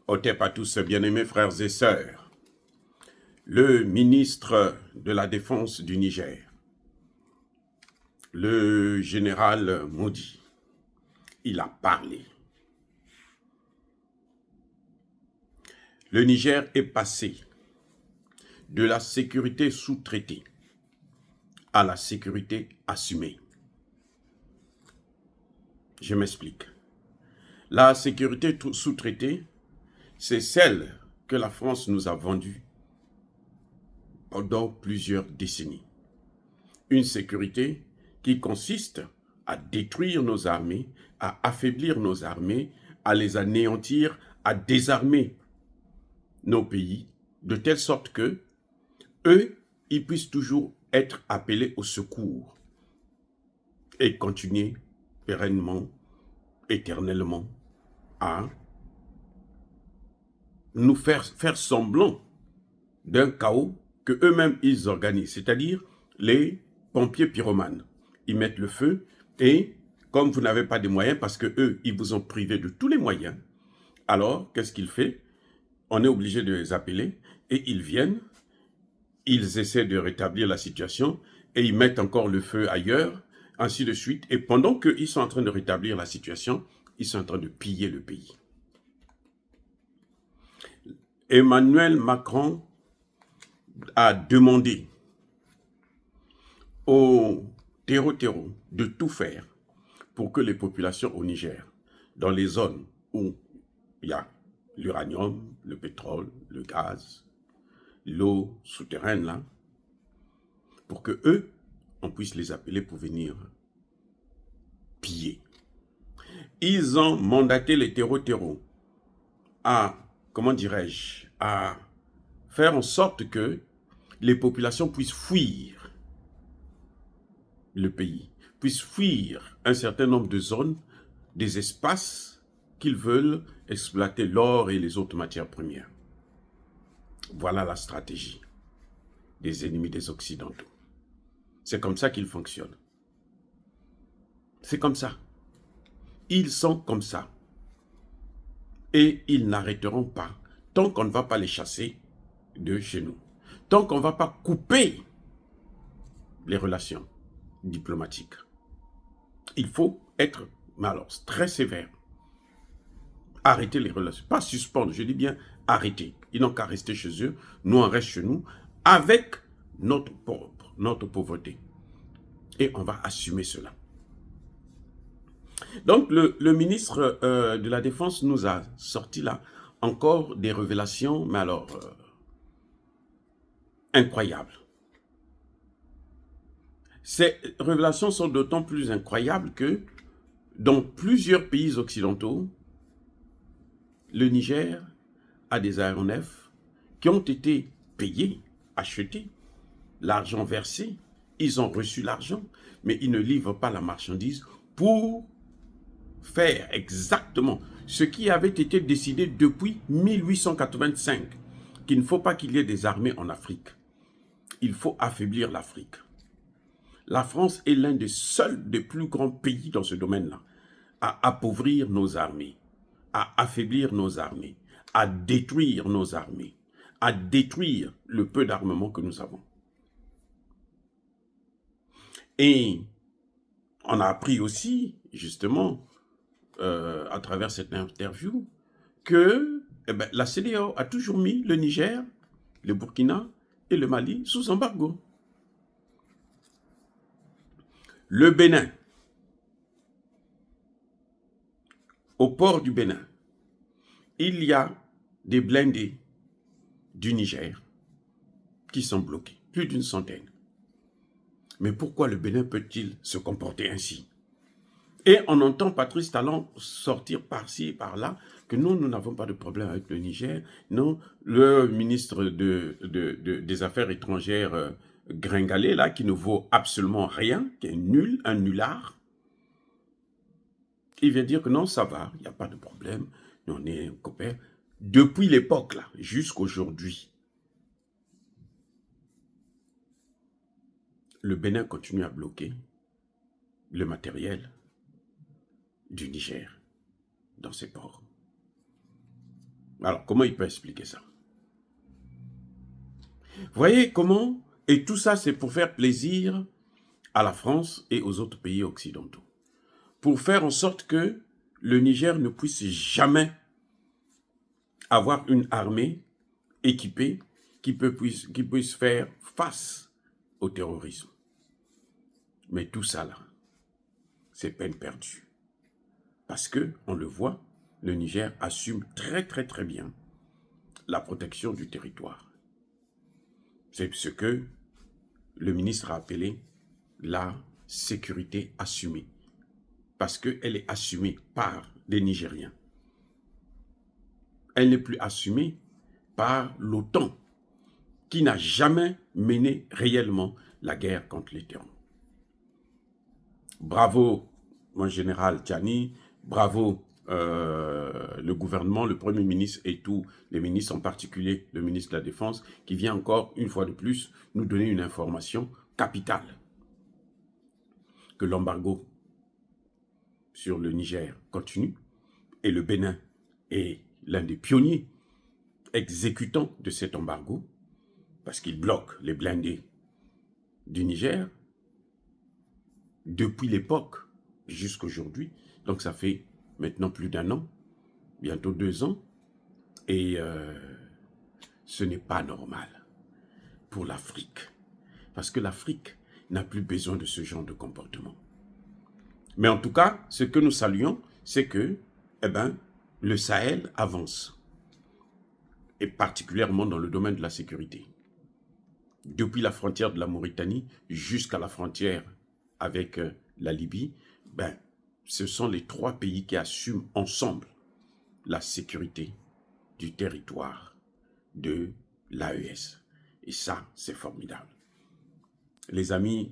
Otep à tous, bien-aimés frères et sœurs. Le ministre de la Défense du Niger, le général Modi, il a parlé. Le Niger est passé de la sécurité sous-traitée à la sécurité assumée. Je m'explique. La sécurité sous-traitée, c'est celle que la France nous a vendue pendant plusieurs décennies. Une sécurité qui consiste à détruire nos armées, à affaiblir nos armées, à les anéantir, à désarmer nos pays, de telle sorte que eux, ils puissent toujours être appelés au secours et continuer pérennement, éternellement, à nous faire semblant d'un chaos que eux-mêmes ils organisent, c'est-à-dire les pompiers pyromanes. Ils mettent le feu et comme vous n'avez pas de moyens, parce que eux, ils vous ont privé de tous les moyens, alors qu'est-ce qu'il fait? On est obligé de les appeler et ils viennent, ils essaient de rétablir la situation et ils mettent encore le feu ailleurs, ainsi de suite. Et pendant qu'ils sont en train de rétablir la situation, ils sont en train de piller le pays. Emmanuel Macron a demandé au terreau de tout faire pour que les populations au Niger, dans les zones où il y a l'uranium, le pétrole, le gaz, l'eau souterraine, là, pour que eux, on puisse les appeler pour venir piller. Ils ont mandaté les terreaux à, comment dirais-je, à faire en sorte que les populations puissent fuir le pays, puissent fuir un certain nombre de zones, des espaces qu'ils veulent exploiter l'or et les autres matières premières. Voilà la stratégie des ennemis des Occidentaux. C'est comme ça qu'ils fonctionnent. C'est comme ça. Ils sont comme ça. Et ils n'arrêteront pas tant qu'on ne va pas les chasser de chez nous. Tant qu'on ne va pas couper les relations diplomatiques. Il faut être, mais alors, très sévère. Arrêter les relations. Pas suspendre, je dis bien arrêter. Ils n'ont qu'à rester chez eux. Nous, on reste chez nous avec notre pauvreté. Et on va assumer cela. Donc, le ministre de la Défense nous a sorti là encore des révélations, mais alors, incroyables. Ces révélations sont d'autant plus incroyables que dans plusieurs pays occidentaux, le Niger a des aéronefs qui ont été payés, achetés, l'argent versé, ils ont reçu l'argent, mais ils ne livrent pas la marchandise pour faire exactement ce qui avait été décidé depuis 1885, qu'il ne faut pas qu'il y ait des armées en Afrique. Il faut affaiblir l'Afrique. La France est l'un des seuls des plus grands pays dans ce domaine-là à appauvrir nos armées, à affaiblir nos armées, à détruire nos armées, à détruire le peu d'armement que nous avons. Et on a appris aussi, justement, à travers cette interview, que la CEDEAO a toujours mis le Niger, le Burkina et le Mali sous embargo. Le Bénin, au port du Bénin, il y a des blindés du Niger qui sont bloqués, plus d'une centaine. Mais pourquoi le Bénin peut-il se comporter ainsi? Et on entend Patrice Talon sortir par-ci et par-là que nous n'avons pas de problème avec le Niger. Non, le ministre des Affaires étrangères gringalé, là, qui ne vaut absolument rien, qui est nul, un nulard, il vient dire que non, ça va, il n'y a pas de problème, nous on est copains. Depuis l'époque, là, jusqu'aujourd'hui, le Bénin continue à bloquer le matériel, du Niger dans ses ports. Alors, comment il peut expliquer ça? Vous voyez comment? Et tout ça, c'est pour faire plaisir à la France et aux autres pays occidentaux. Pour faire en sorte que le Niger ne puisse jamais avoir une armée équipée qui puisse faire face au terrorisme. Mais tout ça là, c'est peine perdue. Parce que, on le voit, le Niger assume très bien la protection du territoire. C'est ce que le ministre a appelé la sécurité assumée. Parce qu'elle est assumée par les Nigériens. Elle n'est plus assumée par l'OTAN, qui n'a jamais mené réellement la guerre contre les terroristes. Bravo, mon général Tiani, bravo le gouvernement, le Premier ministre et tous les ministres, en particulier le ministre de la Défense, qui vient encore, une fois de plus, nous donner une information capitale. Que l'embargo sur le Niger continue, et le Bénin est l'un des pionniers exécutants de cet embargo, parce qu'il bloque les blindés du Niger, depuis l'époque jusqu'à aujourd'hui. Donc ça fait maintenant plus d'1 an, bientôt 2 ans, et ce n'est pas normal pour l'Afrique, parce que l'Afrique n'a plus besoin de ce genre de comportement. Mais en tout cas, ce que nous saluons, c'est que le Sahel avance, et particulièrement dans le domaine de la sécurité. Depuis la frontière de la Mauritanie jusqu'à la frontière avec la Libye, ce sont les 3 pays qui assument ensemble la sécurité du territoire de l'AES. Et ça, c'est formidable. Les amis,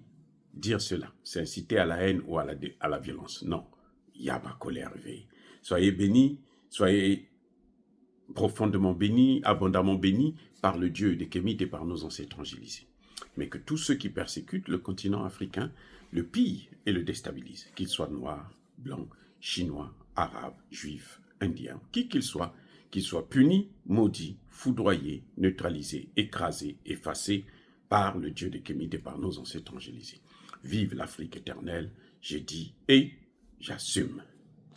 dire cela, c'est inciter à la haine ou à la violence. Non, Yaba colère éveillée. Soyez bénis, soyez profondément bénis, abondamment bénis par le Dieu des Kémites et par nos ancêtres angélisés. Mais que tous ceux qui persécutent le continent africain le pillent et le déstabilisent, qu'ils soient noirs, blancs, chinois, arabes, juifs, indiens, qui qu'ils soient punis, maudits, foudroyés, neutralisés, écrasés, effacés par le Dieu des Kémites et par nos ancêtres angélisés. Vive l'Afrique éternelle, j'ai dit et j'assume.